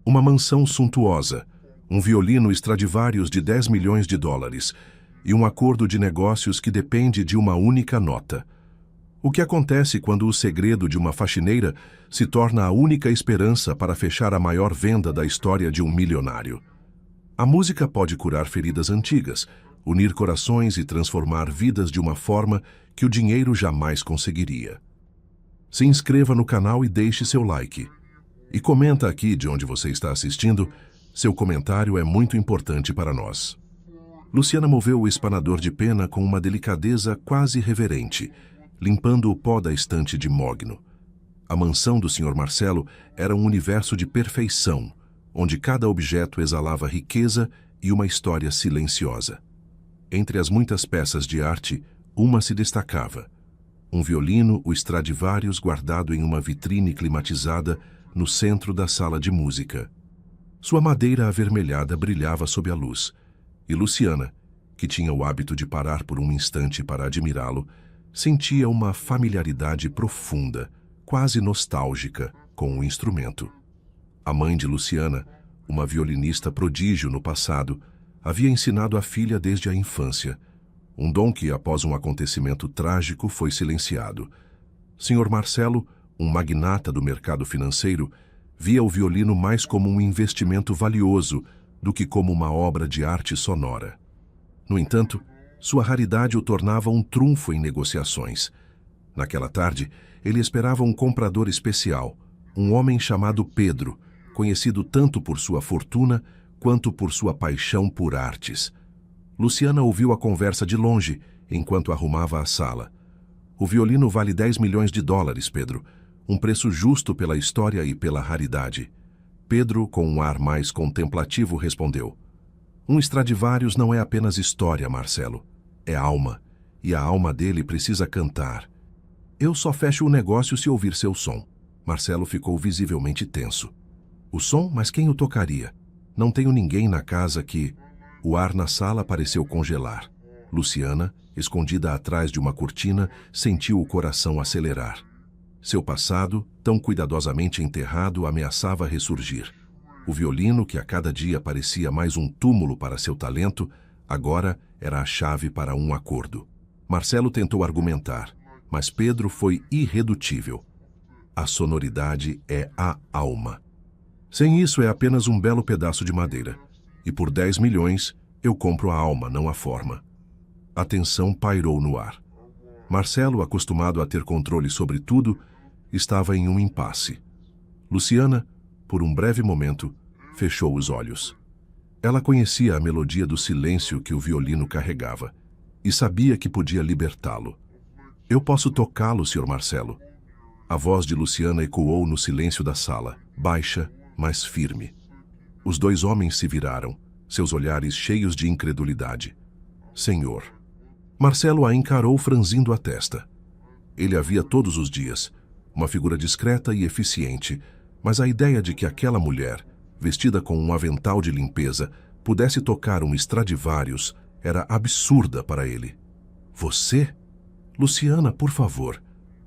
Uma mansão suntuosa, um violino Stradivarius de 10 milhões de dólares e um acordo de negócios que depende de uma única nota. O que acontece quando o segredo de uma faxineira se torna a única esperança para fechar a maior venda da história de um milionário? A música pode curar feridas antigas, unir corações e transformar vidas de uma forma que o dinheiro jamais conseguiria. Se inscreva no canal e deixe seu like. E comenta aqui de onde você está assistindo. Seu comentário é muito importante para nós. Luciana moveu o espanador de pena com uma delicadeza quase reverente, limpando o pó da estante de mogno. A mansão do Sr. Marcelo era um universo de perfeição, onde cada objeto exalava riqueza e uma história silenciosa. Entre as muitas peças de arte, uma se destacava. Um violino, o Stradivarius, guardado em uma vitrine climatizada no centro da sala de música. Sua madeira avermelhada brilhava sob a luz, e Luciana, que tinha o hábito de parar por um instante para admirá-lo, sentia uma familiaridade profunda, quase nostálgica, com o instrumento. A mãe de Luciana, uma violinista prodígio no passado, havia ensinado a filha desde a infância, um dom que, após um acontecimento trágico, foi silenciado. Sr. Marcelo, um magnata do mercado financeiro, via o violino mais como um investimento valioso do que como uma obra de arte sonora. No entanto, sua raridade o tornava um trunfo em negociações. Naquela tarde, ele esperava um comprador especial, um homem chamado Pedro, conhecido tanto por sua fortuna quanto por sua paixão por artes. Luciana ouviu a conversa de longe, enquanto arrumava a sala. O violino vale 10 milhões de dólares, Pedro. Um preço justo pela história e pela raridade. Pedro, com um ar mais contemplativo, respondeu: um Stradivarius não é apenas história, Marcelo. É alma, e a alma dele precisa cantar. Eu só fecho o negócio se ouvir seu som. Marcelo ficou visivelmente tenso. O som? Mas quem o tocaria? Não tenho ninguém na casa que... O ar na sala pareceu congelar. Luciana, escondida atrás de uma cortina, sentiu o coração acelerar. Seu passado, tão cuidadosamente enterrado, ameaçava ressurgir. O violino, que a cada dia parecia mais um túmulo para seu talento, agora era a chave para um acordo. Marcelo tentou argumentar, mas Pedro foi irredutível. A sonoridade é a alma. Sem isso é apenas um belo pedaço de madeira. E por 10 milhões, eu compro a alma, não a forma. A tensão pairou no ar. Marcelo, acostumado a ter controle sobre tudo, estava em um impasse. Luciana, por um breve momento, fechou os olhos. Ela conhecia a melodia do silêncio que o violino carregava e sabia que podia libertá-lo. Eu posso tocá-lo, Sr. Marcelo. A voz de Luciana ecoou no silêncio da sala, baixa, mas firme. Os dois homens se viraram, seus olhares cheios de incredulidade. Senhor. Marcelo a encarou franzindo a testa. Ele a via todos os dias, uma figura discreta e eficiente, mas a ideia de que aquela mulher, vestida com um avental de limpeza, pudesse tocar um Stradivarius era absurda para ele. Você? Luciana, por favor.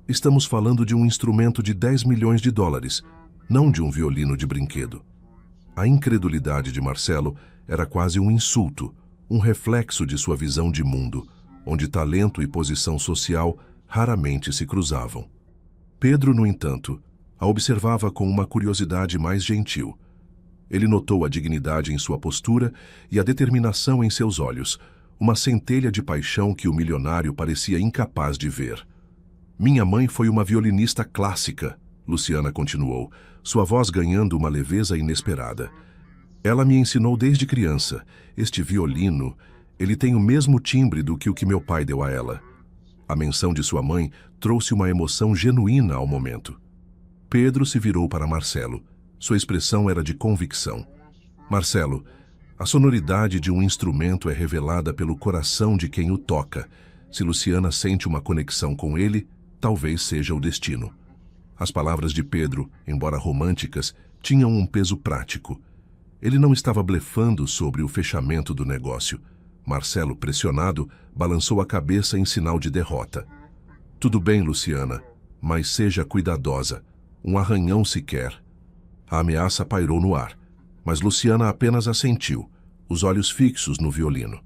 Estamos falando de um instrumento de 10 milhões de dólares, não de um violino de brinquedo. A incredulidade de Marcelo era quase um insulto, um reflexo de sua visão de mundo, onde talento e posição social raramente se cruzavam. Pedro, no entanto, a observava com uma curiosidade mais gentil. Ele notou a dignidade em sua postura e a determinação em seus olhos, uma centelha de paixão que o milionário parecia incapaz de ver. Minha mãe foi uma violinista clássica, Luciana continuou, sua voz ganhando uma leveza inesperada. Ela me ensinou desde criança. Este violino, ele tem o mesmo timbre do que o que meu pai deu a ela. A menção de sua mãe trouxe uma emoção genuína ao momento. Pedro se virou para Marcelo. Sua expressão era de convicção. Marcelo, a sonoridade de um instrumento é revelada pelo coração de quem o toca. Se Luciana sente uma conexão com ele, talvez seja o destino. As palavras de Pedro, embora românticas, tinham um peso prático. Ele não estava blefando sobre o fechamento do negócio. Marcelo, pressionado, balançou a cabeça em sinal de derrota. Tudo bem, Luciana, mas seja cuidadosa. Um arranhão sequer. A ameaça pairou no ar, mas Luciana apenas assentiu, os olhos fixos no violino.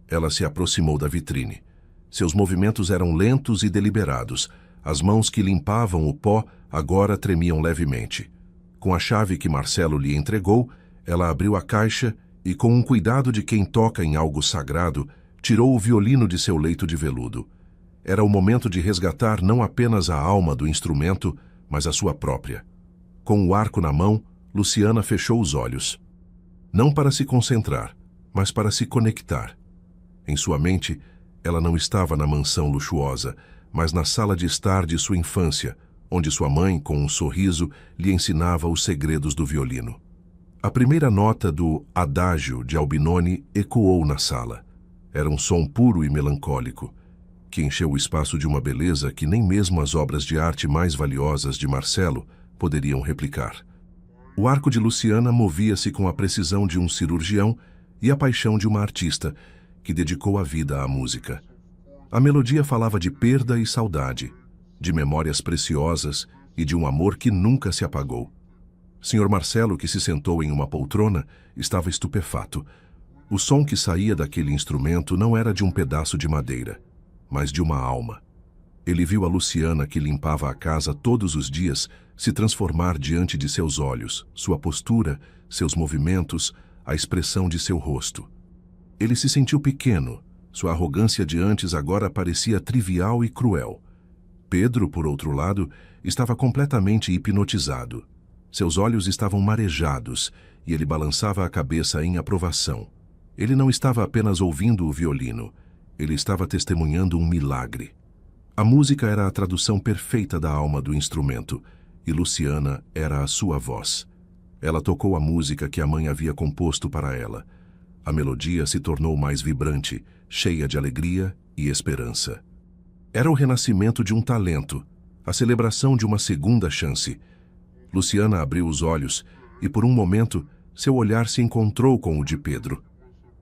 Ela se aproximou da vitrine. Seus movimentos eram lentos e deliberados. As mãos que limpavam o pó agora tremiam levemente. Com a chave que Marcelo lhe entregou, ela abriu a caixa e, com um cuidado de quem toca em algo sagrado, tirou o violino de seu leito de veludo. Era o momento de resgatar não apenas a alma do instrumento, mas a sua própria. Com o arco na mão, Luciana fechou os olhos. Não para se concentrar, mas para se conectar. Em sua mente, ela não estava na mansão luxuosa, mas na sala de estar de sua infância, onde sua mãe, com um sorriso, lhe ensinava os segredos do violino. A primeira nota do Adágio de Albinoni ecoou na sala. Era um som puro e melancólico, que encheu o espaço de uma beleza que nem mesmo as obras de arte mais valiosas de Marcelo poderiam replicar. O arco de Luciana movia-se com a precisão de um cirurgião e a paixão de uma artista que dedicou a vida à música. A melodia falava de perda e saudade, de memórias preciosas e de um amor que nunca se apagou. Sr. Marcelo, que se sentou em uma poltrona, estava estupefato. O som que saía daquele instrumento não era de um pedaço de madeira, mas de uma alma. Ele viu a Luciana, que limpava a casa todos os dias, se transformar diante de seus olhos, sua postura, seus movimentos, a expressão de seu rosto. Ele se sentiu pequeno. Sua arrogância de antes agora parecia trivial e cruel. Pedro, por outro lado, estava completamente hipnotizado. Seus olhos estavam marejados e ele balançava a cabeça em aprovação. Ele não estava apenas ouvindo o violino, ele estava testemunhando um milagre. A música era a tradução perfeita da alma do instrumento, e Luciana era a sua voz. Ela tocou a música que a mãe havia composto para ela. A melodia se tornou mais vibrante, cheia de alegria e esperança. Era o renascimento de um talento, a celebração de uma segunda chance. Luciana abriu os olhos e, por um momento, seu olhar se encontrou com o de Pedro.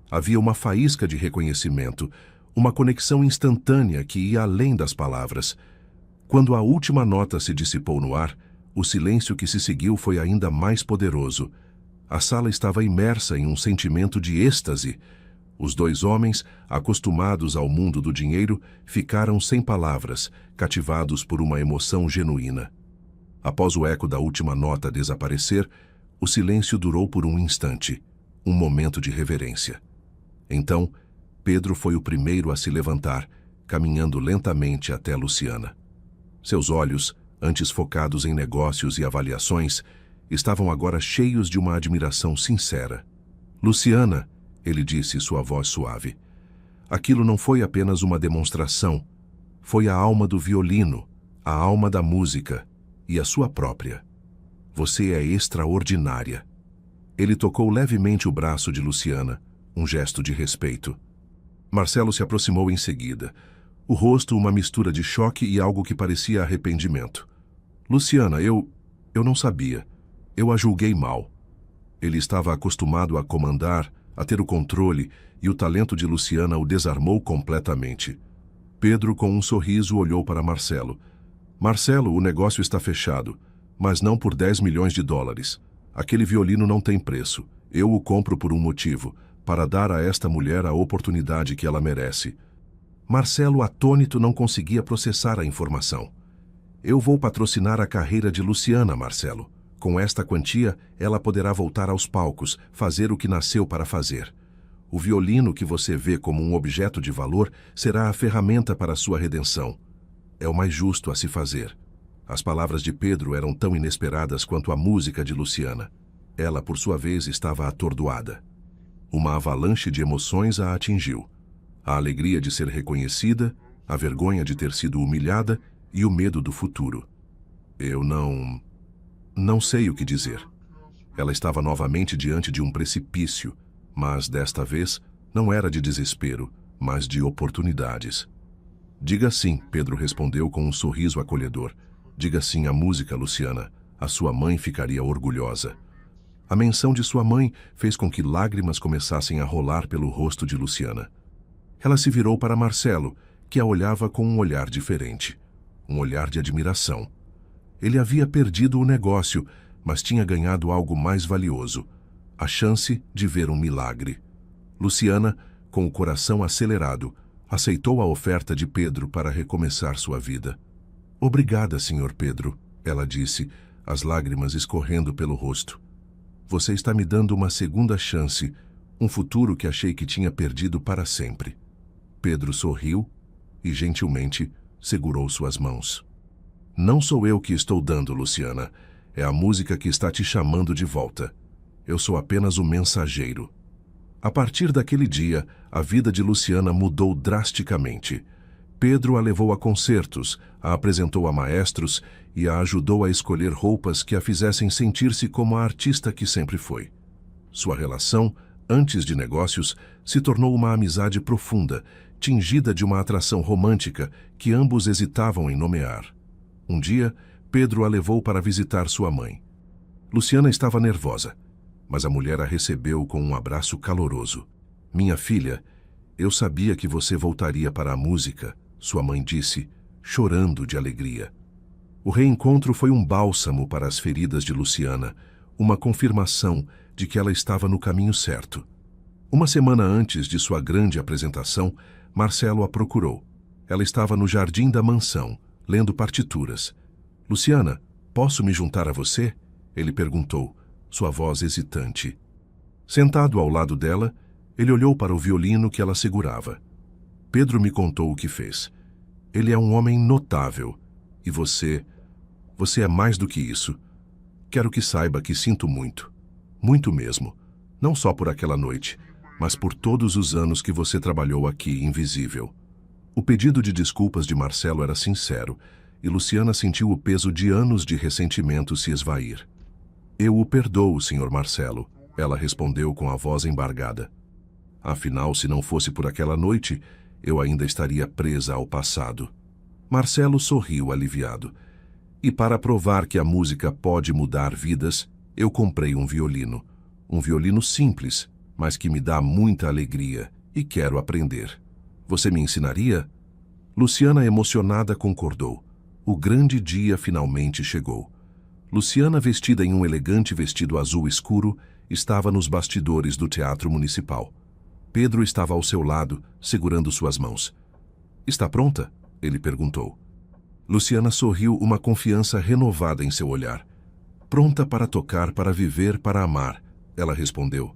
Havia uma faísca de reconhecimento, uma conexão instantânea que ia além das palavras. Quando a última nota se dissipou no ar, o silêncio que se seguiu foi ainda mais poderoso. A sala estava imersa em um sentimento de êxtase. Os dois homens, acostumados ao mundo do dinheiro, ficaram sem palavras, cativados por uma emoção genuína. Após o eco da última nota desaparecer, o silêncio durou por um instante, um momento de reverência. Então, Pedro foi o primeiro a se levantar, caminhando lentamente até Luciana. Seus olhos, antes focados em negócios e avaliações, estavam agora cheios de uma admiração sincera. Luciana, ele disse, sua voz suave. Aquilo não foi apenas uma demonstração. Foi a alma do violino, a alma da música e a sua própria. Você é extraordinária. Ele tocou levemente o braço de Luciana, um gesto de respeito. Marcelo se aproximou em seguida. O rosto uma mistura de choque e algo que parecia arrependimento. Luciana, eu não sabia. Eu a julguei mal. Ele estava acostumado a comandar, a ter o controle, e o talento de Luciana o desarmou completamente. Pedro, com um sorriso, olhou para Marcelo. Marcelo, o negócio está fechado, mas não por 10 milhões de dólares. Aquele violino não tem preço. Eu o compro por um motivo, para dar a esta mulher a oportunidade que ela merece. Marcelo, atônito, não conseguia processar a informação. Eu vou patrocinar a carreira de Luciana, Marcelo. Com esta quantia, ela poderá voltar aos palcos, fazer o que nasceu para fazer. O violino que você vê como um objeto de valor será a ferramenta para sua redenção. É o mais justo a se fazer. As palavras de Pedro eram tão inesperadas quanto a música de Luciana. Ela, por sua vez, estava atordoada. Uma avalanche de emoções a atingiu. A alegria de ser reconhecida, a vergonha de ter sido humilhada e o medo do futuro. Eu não sei o que dizer. Ela estava novamente diante de um precipício, mas desta vez não era de desespero, mas de oportunidades. Diga sim, Pedro respondeu com um sorriso acolhedor. Diga sim à música, Luciana. A sua mãe ficaria orgulhosa. A menção de sua mãe fez com que lágrimas começassem a rolar pelo rosto de Luciana. Ela se virou para Marcelo, que a olhava com um olhar diferente. Um olhar de admiração. Ele havia perdido o negócio, mas tinha ganhado algo mais valioso. a chance de ver um milagre. Luciana, com o coração acelerado, aceitou a oferta de Pedro para recomeçar sua vida. Obrigada, Sr. Pedro, ela disse, as lágrimas escorrendo pelo rosto. Você está me dando uma segunda chance, um futuro que achei que tinha perdido para sempre. Pedro sorriu e, gentilmente, segurou suas mãos. Não sou eu que estou dando, Luciana. É a música que está te chamando de volta. Eu sou apenas o mensageiro. A partir daquele dia, a vida de Luciana mudou drasticamente. Pedro a levou a concertos, a apresentou a maestros e a ajudou a escolher roupas que a fizessem sentir-se como a artista que sempre foi. Sua relação, antes de negócios, se tornou uma amizade profunda, tingida de uma atração romântica que ambos hesitavam em nomear. Um dia, Pedro a levou para visitar sua mãe. Luciana estava nervosa, mas a mulher a recebeu com um abraço caloroso. Minha filha, eu sabia que você voltaria para a música, sua mãe disse, chorando de alegria. O reencontro foi um bálsamo para as feridas de Luciana, uma confirmação de que ela estava no caminho certo. Uma semana antes de sua grande apresentação, Marcelo a procurou. Ela estava no jardim da mansão, lendo partituras. Luciana, posso me juntar a você? Ele perguntou, sua voz hesitante. Sentado ao lado dela, ele olhou para o violino que ela segurava. Pedro me contou o que fez. Ele é um homem notável. E você é mais do que isso. Quero que saiba que sinto muito. Muito mesmo. Não só por aquela noite, mas por todos os anos que você trabalhou aqui invisível. O pedido de desculpas de Marcelo era sincero, e Luciana sentiu o peso de anos de ressentimento se esvair. Eu o perdoo, Sr. Marcelo, ela respondeu com a voz embargada. Afinal, se não fosse por aquela noite, eu ainda estaria presa ao passado. Marcelo sorriu aliviado. E para provar que a música pode mudar vidas, eu comprei um violino. Um violino simples, mas que me dá muita alegria e quero aprender. Você me ensinaria? Luciana, emocionada, concordou. O grande dia finalmente chegou. Luciana, vestida em um elegante vestido azul escuro, estava nos bastidores do Teatro Municipal. Pedro estava ao seu lado, segurando suas mãos. Está pronta? Ele perguntou. Luciana sorriu, uma confiança renovada em seu olhar. Pronta para tocar, para viver, para amar, ela respondeu.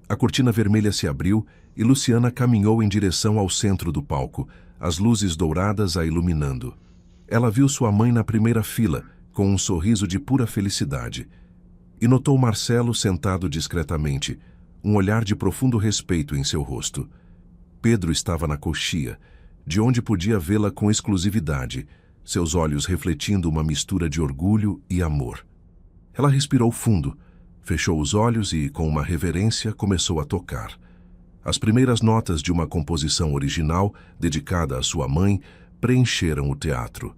A cortina vermelha se abriu e Luciana caminhou em direção ao centro do palco, as luzes douradas a iluminando. Ela viu sua mãe na primeira fila, com um sorriso de pura felicidade. E notou Marcelo sentado discretamente, um olhar de profundo respeito em seu rosto. Pedro estava na coxia, de onde podia vê-la com exclusividade, seus olhos refletindo uma mistura de orgulho e amor. Ela respirou fundo, fechou os olhos e, com uma reverência, começou a tocar. As primeiras notas de uma composição original, dedicada à sua mãe, preencheram o teatro.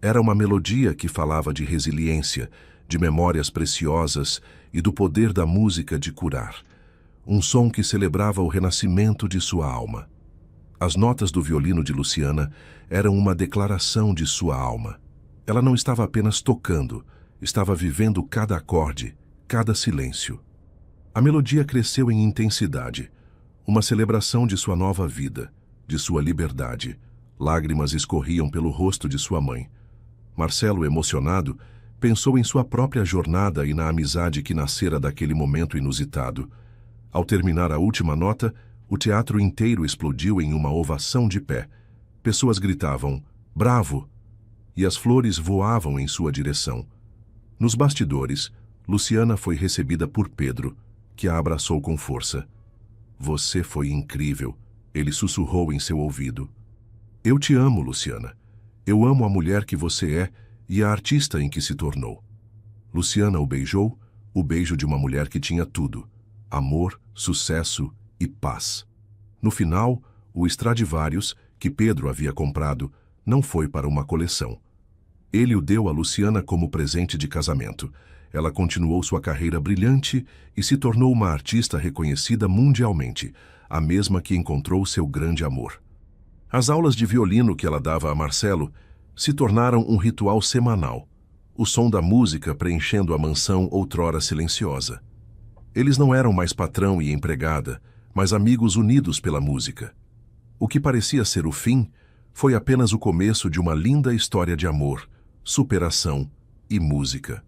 Era uma melodia que falava de resiliência, de memórias preciosas e do poder da música de curar. Um som que celebrava o renascimento de sua alma. As notas do violino de Luciana eram uma declaração de sua alma. Ela não estava apenas tocando, estava vivendo cada acorde, cada silêncio. A melodia cresceu em intensidade, uma celebração de sua nova vida, de sua liberdade. Lágrimas escorriam pelo rosto de sua mãe. Marcelo, emocionado, pensou em sua própria jornada e na amizade que nascera daquele momento inusitado. Ao terminar a última nota, o teatro inteiro explodiu em uma ovação de pé. Pessoas gritavam, bravo! E as flores voavam em sua direção. Nos bastidores, Luciana foi recebida por Pedro, que a abraçou com força. Você foi incrível, ele sussurrou em seu ouvido. Eu te amo, Luciana. Eu amo a mulher que você é e a artista em que se tornou. Luciana o beijou, o beijo de uma mulher que tinha tudo: amor, sucesso e paz. No final, o Stradivarius, que Pedro havia comprado, não foi para uma coleção. Ele o deu a Luciana como presente de casamento. Ela continuou sua carreira brilhante e se tornou uma artista reconhecida mundialmente, a mesma que encontrou seu grande amor. As aulas de violino que ela dava a Marcelo se tornaram um ritual semanal, o som da música preenchendo a mansão outrora silenciosa. Eles não eram mais patrão e empregada, mas amigos unidos pela música. O que parecia ser o fim foi apenas o começo de uma linda história de amor, superação e música.